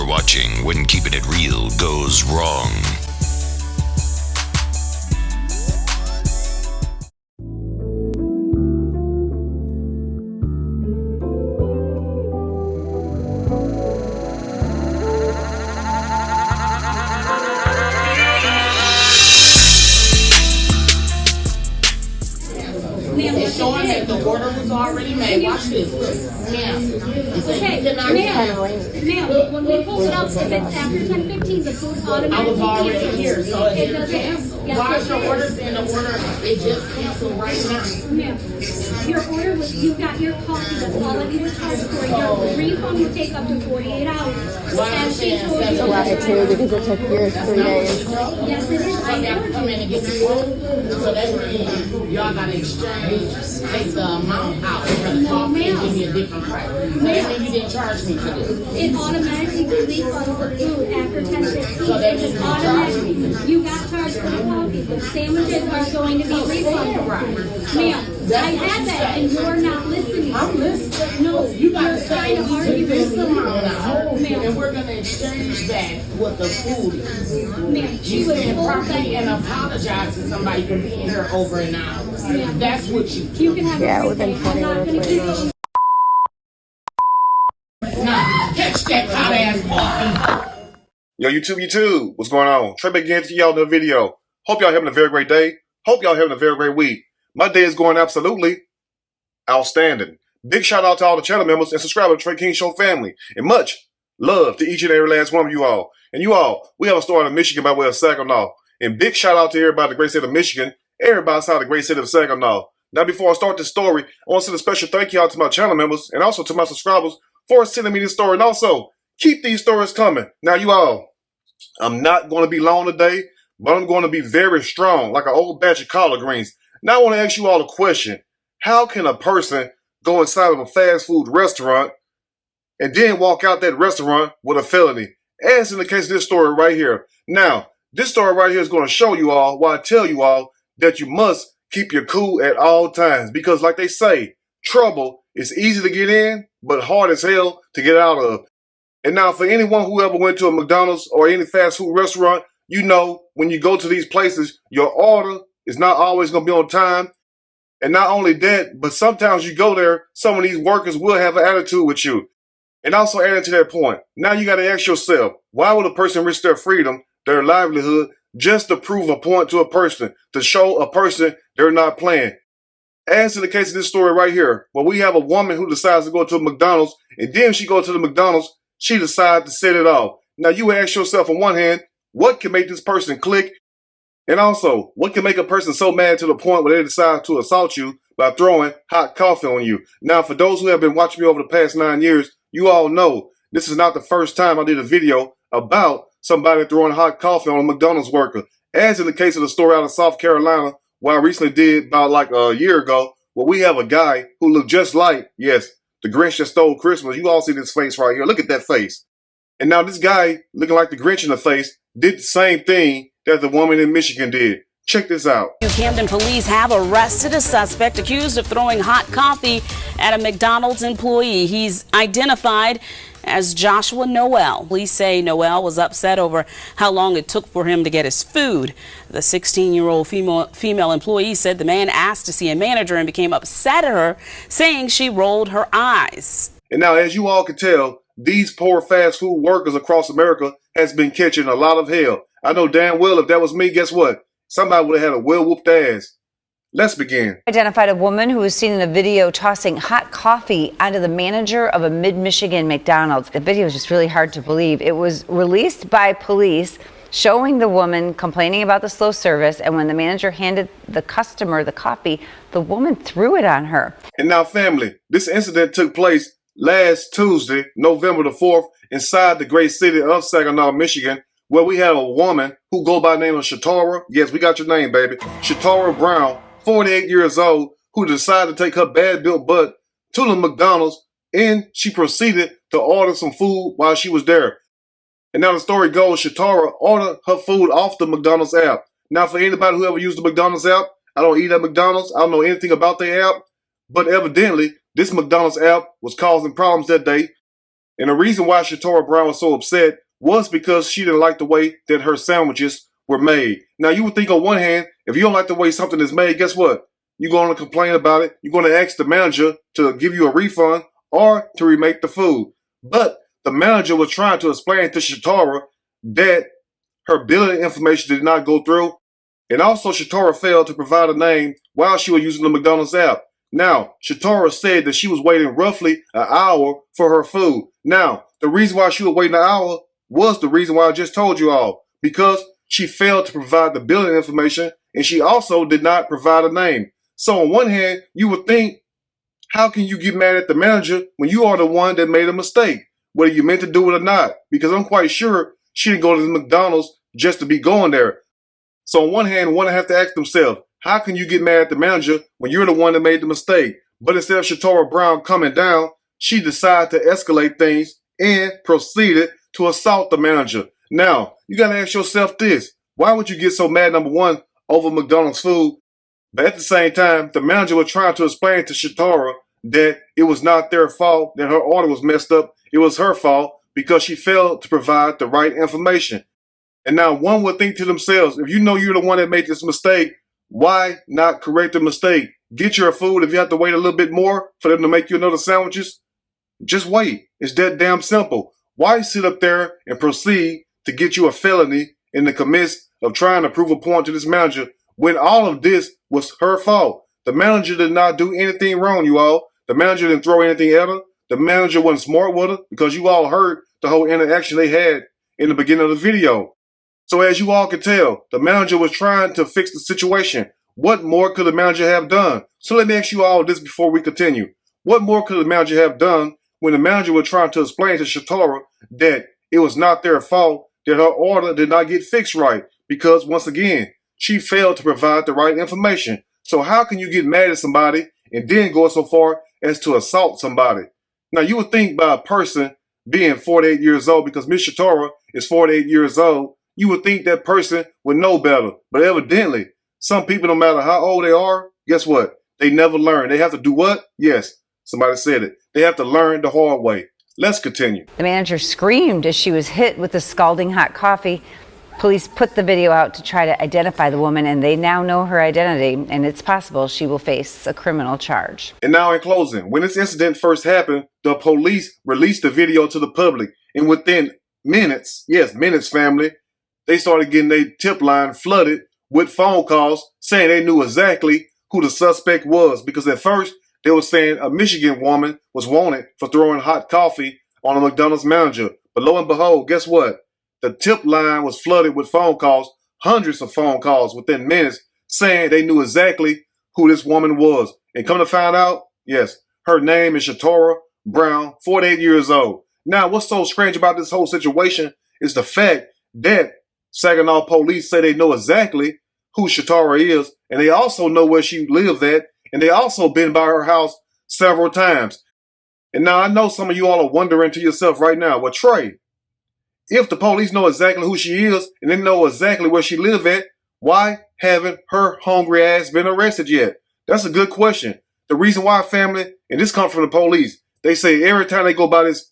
watching When Keeping It Real Goes Wrong. It's showing that the order was already made. Watch this. Okay, ma'am, when we pull it up, if it's after 10:15, the food automatically I was already here, so it doesn't. why is your order saying the order? It just canceled right now. Ma'am, your order was, you got your coffee, that's all I need to charge for. Your refund would take up to 48 hours. And she told you. That's a lot too, because it took yours 3 days. Yes, it is. So they have to come in and get the food. So that means y'all gotta exchange, take the amount out for the coffee and give me a different price. So that means you didn't charge me for this. It automatically refunds the food after 10:15. So that It means just you charged me automatically, for this. you got charged for the coffee, but sandwiches are going to be refunded. Ma'am, I had that and you're not listening. I'm listening. No, You gotta you're say trying to we argue took this with amount out, Ma'am. and we're gonna exchange back what the food is. Ma'am, she You was stand told properly and that apologize to somebody for being here over an hour. That's what you do. you can have Yeah, everything. within 20 I'm not minutes gonna later. keep Now, catch that hot ass coffee. Yo, YouTube, what's going on? Trey back again to y'all in the video. Hope y'all having a very great day. Hope y'all having a very great week. My day is going absolutely outstanding. Big shout out to all the channel members and subscribers to Trey King Show family. And much love to each and every last one of you all. And you all, we have a store out of Michigan by way of Saginaw. And big shout out to everybody in the great state of Michigan, everybody outside the great city of Saginaw. Now, before I start this story, I want to send a special thank you out to my channel members and also to my subscribers for sending me this story. And also, keep these stories coming. Now, you all, I'm not going to be long today, but I'm going to be very strong, like an old batch of collard greens. Now, I want to ask you all a question. How can a person go inside of a fast food restaurant and then walk out that restaurant with a felony? As in the case of this story right here. Now, this story right here is going to show you all why I tell you all that you must keep your cool at all times. Because like they say, trouble is easy to get in, but hard as hell to get out of. And now for anyone who ever went to a McDonald's or any fast food restaurant, you know when you go to these places, your order is not always going to be on time. And not only that, but sometimes you go there, some of these workers will have an attitude with you. And also adding to that point, now you got to ask yourself, why would a person risk their freedom, their livelihood, just to prove a point to a person, to show a person they're not playing? As in the case of this story right here, where we have a woman who decides to go to a McDonald's, and then she goes to the McDonald's, she decides to set it off. Now you ask yourself on one hand, what can make this person click? And also, what can make a person so mad to the point where they decide to assault you by throwing hot coffee on you? Now, for those who have been watching me over the past 9 years, you all know this is not the first time I did a video about somebody throwing hot coffee on a McDonald's worker. As in the case of the story out of South Carolina, where I recently did about like a year ago, where we have a guy who looked just like, yes, the Grinch that stole Christmas. You all see this face right here. Look at that face. And now this guy, looking like the Grinch in the face, did the same thing that the woman in Michigan did. Check this out. Camden police have arrested a suspect accused of throwing hot coffee at a McDonald's employee. He's identified as Joshua Noel. Police say Noel was upset over how long it took for him to get his food. The 16-year-old female employee said the man asked to see a manager and became upset at her, saying she rolled her eyes. And now, as you all can tell, these poor fast food workers across America has been catching a lot of hell. I know damn well if that was me, guess what? Somebody would have had a well-whooped ass. Let's begin. Identified a woman who was seen in the video tossing hot coffee onto the manager of a mid-Michigan McDonald's. The video is just really hard to believe. It was released by police showing the woman complaining about the slow service, and when the manager handed the customer the coffee, the woman threw it on her. And now, family, this incident took place last Tuesday, November the 4th, inside the great city of Saginaw, Michigan, where we have a woman who go by the name of Shatara. Yes, we got your name, baby. Shatara Brown, 48 years old, who decided to take her bad-built butt to the McDonald's, and she proceeded to order some food while she was there. And now the story goes, Shatara ordered her food off the McDonald's app. Now, for anybody who ever used the McDonald's app, I don't eat at McDonald's. I don't know anything about the app. But evidently, this McDonald's app was causing problems that day. And the reason why Shatora Brown was so upset was because she didn't like the way that her sandwiches were made. Now, you would think on one hand, if you don't like the way something is made, guess what? You're going to complain about it. You're going to ask the manager to give you a refund or to remake the food. But the manager was trying to explain to Shatora that her billing information did not go through. And also, Shatora failed to provide a name while she was using the McDonald's app. Now, Shatora said that she was waiting roughly an hour for her food. Now, the reason why she was waiting an hour was the reason why I just told you all. Because she failed to provide the billing information and she also did not provide a name. So on one hand, you would think, how can you get mad at the manager when you are the one that made a mistake, whether you meant to do it or not? Because I'm quite sure she didn't go to the McDonald's just to be going there. So on one hand, one have to ask themselves, how can you get mad at the manager when you're the one that made the mistake? But instead of Shatora Brown coming down, she decided to escalate things and proceeded to assault the manager. Now, you got to ask yourself this. Why would you get so mad, number one, over McDonald's food? But at the same time, the manager was trying to explain to Shatora that it was not their fault, that her order was messed up. It was her fault because she failed to provide the right information. And now one would think to themselves, if you know you're the one that made this mistake, why not correct the mistake? Get your food. If you have to wait a little bit more for them to make you another sandwiches, just wait. It's that damn simple. Why sit up there and proceed to get you a felony in the midst of trying to prove a point to this manager when all of this was her fault? The manager did not do anything wrong, you all. The manager didn't throw anything at her. The manager wasn't smart with her because you all heard the whole interaction they had in the beginning of the video. So as you all can tell, the manager was trying to fix the situation. What more could the manager have done? So let me ask you all this before we continue. What more could the manager have done when the manager was trying to explain to Shatora that it was not their fault that her order did not get fixed right? Because once again, she failed to provide the right information. So how can you get mad at somebody and then go so far as to assault somebody? Now you would think by a person being 48 years old, because Miss Shatora is 48 years old, you would think that person would know better. But evidently, some people, no matter how old they are, guess what? They never learn. They have to do what? Yes, somebody said it. They have to learn the hard way. Let's continue. The manager screamed as she was hit with the scalding hot coffee. Police put the video out to try to identify the woman, and they now know her identity, and it's possible she will face a criminal charge. And now in closing, when this incident first happened, the police released the video to the public, and within minutes, yes, minutes, family, they started getting their tip line flooded with phone calls saying they knew exactly who the suspect was. Because at first, they were saying a Michigan woman was wanted for throwing hot coffee on a McDonald's manager. But lo and behold, guess what? The tip line was flooded with phone calls, hundreds of phone calls within minutes, saying they knew exactly who this woman was. And come to find out, yes, her name is Shatora Brown, 48 years old. Now, what's so strange about this whole situation is the fact that Saginaw police say they know exactly who Shatora is, and they also know where she lives at, and they also been by her house several times. And now I know some of you all are wondering to yourself right now, well, Trey, if the police know exactly who she is and they know exactly where she lives at, why haven't her hungry ass been arrested yet? That's a good question. The reason why, family, and this comes from the police, they say every time they go by this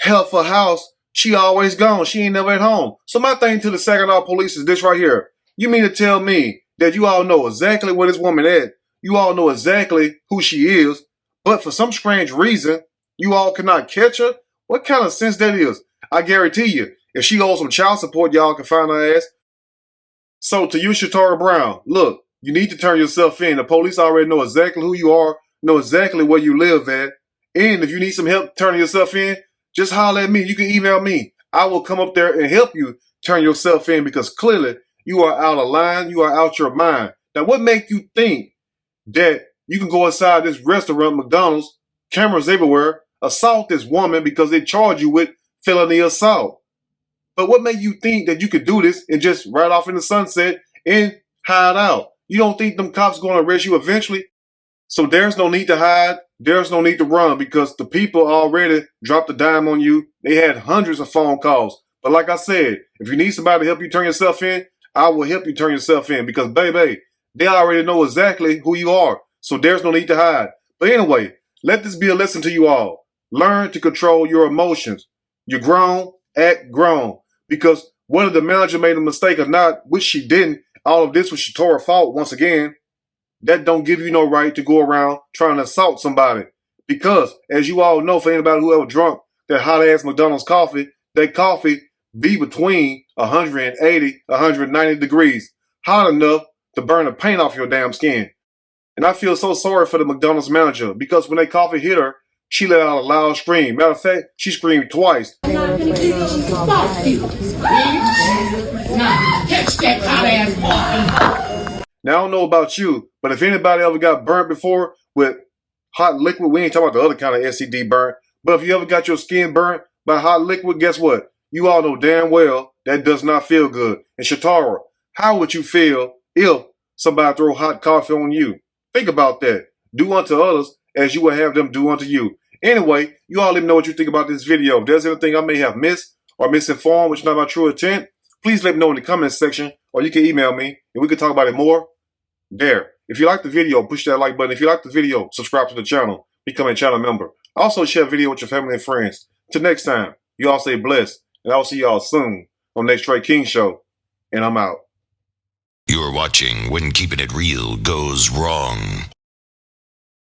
helpful house, she always gone. She ain't never at home. So my thing to the Saginaw police is this right here. You mean to tell me that you all know exactly where this woman at? You all know exactly who she is, but for some strange reason, you all cannot catch her? What kind of sense that is? I guarantee you, if she owes some child support, y'all can find her ass. So to you, Shatora Brown, look, you need to turn yourself in. The police already know exactly who you are, know exactly where you live at. And if you need some help turning yourself in, just holler at me. You can email me. I will come up there and help you turn yourself in because clearly you are out of line. You are out your mind. Now, what makes you think that you can go inside this restaurant, McDonald's, cameras everywhere, assault this woman because they charge you with felony assault? But what made you think that you could do this and just ride off in the sunset and hide out? You don't think them cops going to arrest you eventually? So there's no need to hide. There's no need to run because the people already dropped a dime on you. They had hundreds of phone calls. But like I said, if you need somebody to help you turn yourself in, I will help you turn yourself in because, baby, they already know exactly who you are. So there's no need to hide. But anyway, let this be a lesson to you all. Learn to control your emotions. You're grown, act grown. Because whether the manager made a mistake or not, which she didn't, all of this was Shatora's fault once again, that don't give you no right to go around trying to assault somebody. Because, as you all know, for anybody who ever drunk that hot-ass McDonald's coffee, that coffee be between 180, 190 degrees. Hot enough to burn the paint off your damn skin. And I feel so sorry for the McDonald's manager because when that coffee hit her, she let out a loud scream. Matter of fact, she screamed twice. Fuck you. Nah, catch that hot ass coffee. Now, I don't know about you, but if anybody ever got burnt before with hot liquid, we ain't talking about the other kind of STD burnt, but if you ever got your skin burnt by hot liquid, guess what? You all know damn well that does not feel good. And Shatara, how would you feel if somebody throw hot coffee on you? Think about that. Do unto others as you would have them do unto you. Anyway, you all let me know what you think about this video. If there's anything I may have missed or misinformed, which is not my true intent, please let me know in the comments section, or you can email me and we can talk about it more there. If you like the video, push that like button. If you like the video, subscribe to the channel, become a channel member. Also share the video with your family and friends. Till next time, you all stay blessed, and I'll see y'all soon on the next Trey King Show, and I'm out. You're watching When Keeping It Real Goes Wrong.